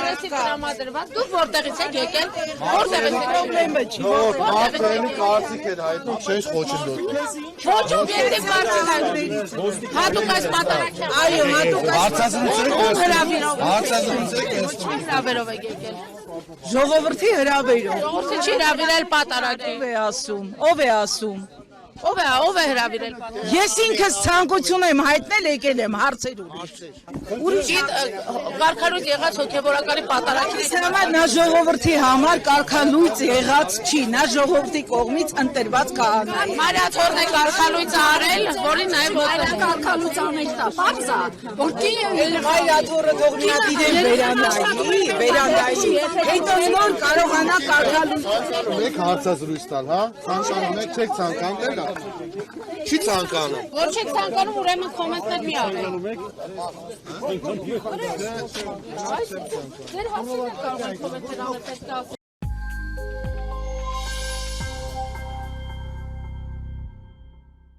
Արվեստի տրամադրված, դուք որտեղից եք եկել, որտեղից եք Պրոբլեմը չի։ Մարդը կարծիք էր հայտնում, չեն խոչընդոտում։ Ոչ օբյեկտիվ կարծիք հատուկ այս պատարագ Այո, հատուկ հրավերով եք եկել։ ժողովրդի հրավերով։ Ժողովուրդը չի հրավիրել պատարագի։ Ով է ասում։ Ով է հրավիրել պատարագի։ Ես ինքս ցանկություն եմ հայտնել, եկել եմ հարցեր ուրիշ։ Կարգալույծ եղած հոգևորականի պատարագի։ Համար նա ժողովրդի համար կարգալույծ եղած չի, նա ժողովրդի կողմից ընտրված քահանա է։ Մարիաթորն է կարգալույծ արել, որին նաև կարգալույծ անել դա, պարզա, որ Մայրաթորը դողմիա դիրեն վերանդայի, հետո նոր կարողանա կարգալույծ։ Մեկ հարցազրույց տալ, հա? Ցանկանում եք, չեք ցանկանում։ Չի ցանկանում։ Որ չեք ցանկանում, ուրեմն կոմենտներ մի արեք։ Ձեր հասցեով կարող եք կոմենտներ անել, պետք է